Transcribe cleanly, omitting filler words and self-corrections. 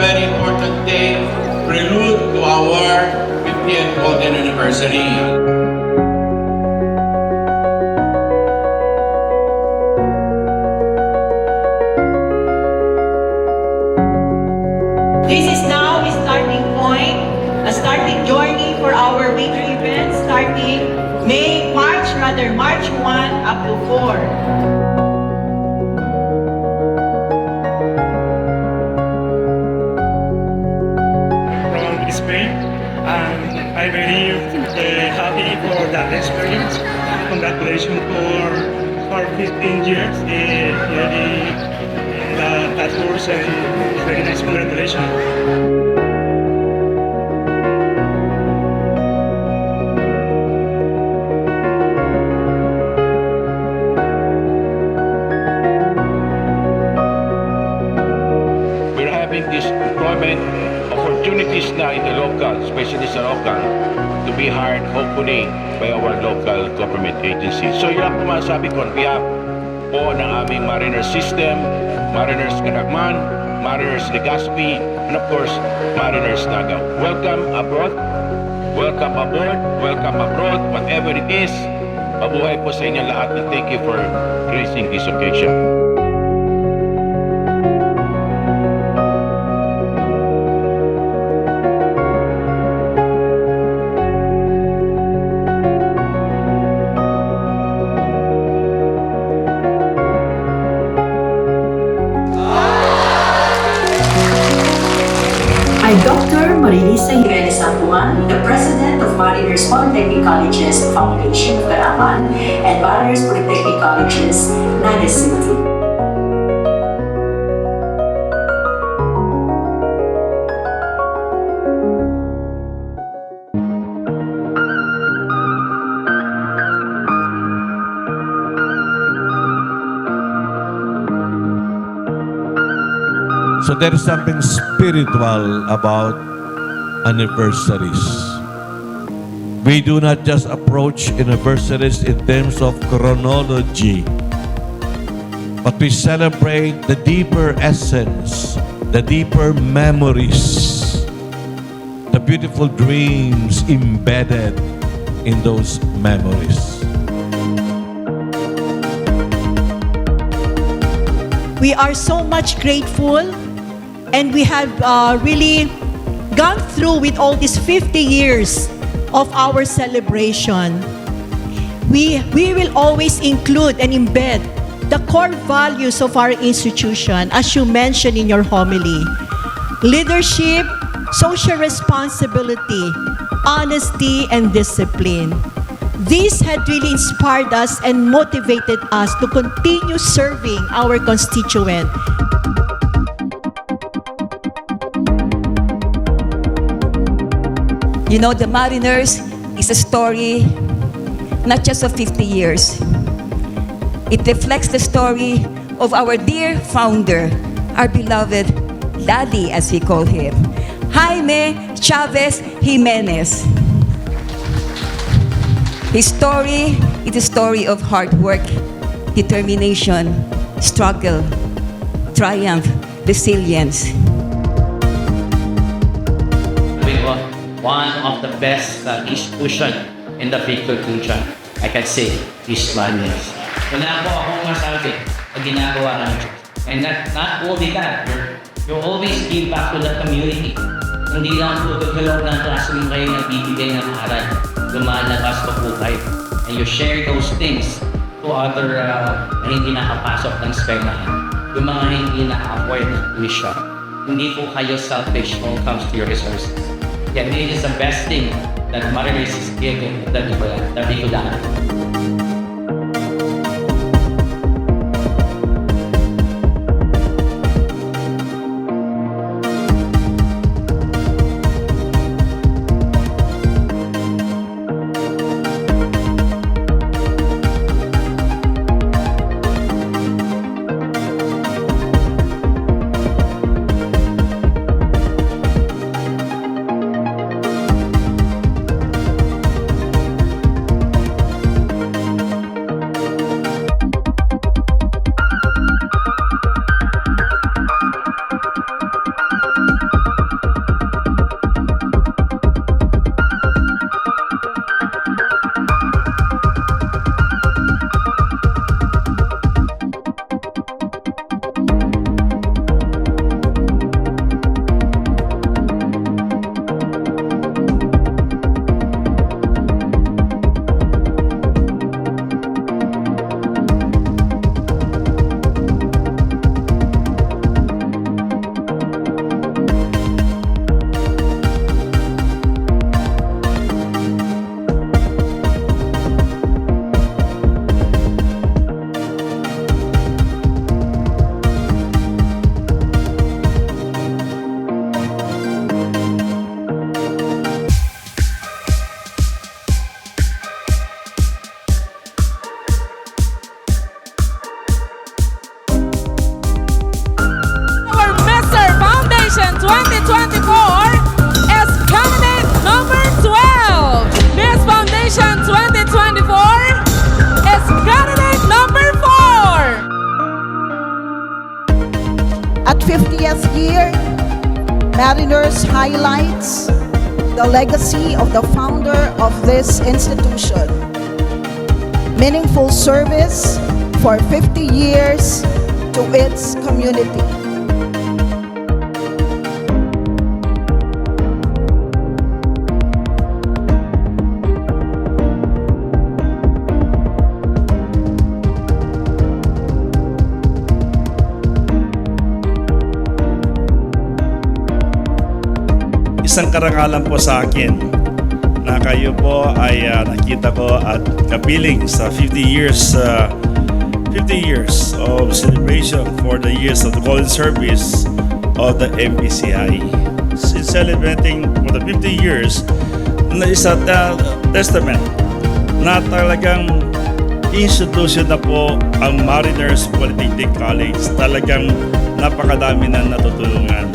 Very important day, prelude to our 50th golden anniversary. This is now a starting point, a starting journey for our major events starting March 1 up to 4. And I believe happy for that experience. Congratulations for 15 years. Really, that course and very nice congratulations. This employment opportunities na in the local, especially sa local, to be hired hopefully by our local government agencies. So yun ang masasabi ko on behalf po ng aming Mariners System, Mariners Canagman, Mariners Legazpi, and of course, Mariners Naga. Welcome abroad, welcome aboard, welcome abroad, whatever it is. Mabuhay po sa inyo lahat and thank you for gracing this occasion. Dr. Marilisa Jimenez Antuan, the President of Mariners Polytechnic Colleges Foundation of Caraman and Mariners Polytechnic Colleges, Naga City. So there is something spiritual about anniversaries. We do not just approach anniversaries in terms of chronology, but we celebrate the deeper essence, the deeper memories, the beautiful dreams embedded in those memories. We are so much grateful, and we have really gone through with all these 50 years of our celebration. We will always include and embed the core values of our institution, as you mentioned in your homily: leadership, social responsibility, honesty, and discipline. This had really inspired us and motivated us to continue serving our constituent. You know, the Mariners is a story not just of 50 years. It reflects the story of our dear founder, our beloved Daddy, as we call him, Jaime Chavez Jimenez. His story is a story of hard work, determination, struggle, triumph, resilience. One of the best institution in the Bicol region, I can say, is Mariners. Wala po akong masabi na ginagawa ng Diyos. And not only that, you always give back to the community. Hindi lang po tutulong ng classroom kayo na bibigay ng aral. Lumalabas pa po kayo. And you share those things to other na hindi nakapasok ng eskwelahan. Yung mga hindi na-afford ng tuition. Hindi po kayo selfish when it comes to your resources. Yeah, this is the best thing that Mariners is giving the Bicolan. Mariners highlights the legacy of the founder of this institution. Meaningful service for 50 years to its community. Isang karangalan po sa akin na kayo po ay nakita ko at kapiling sa 50 years of celebration for the years of the golden service of the MPCI. Since celebrating for the 50 years, is a testament na talagang institution na po ang Mariners Polytechnic College. Talagang napakadami na natutulungan.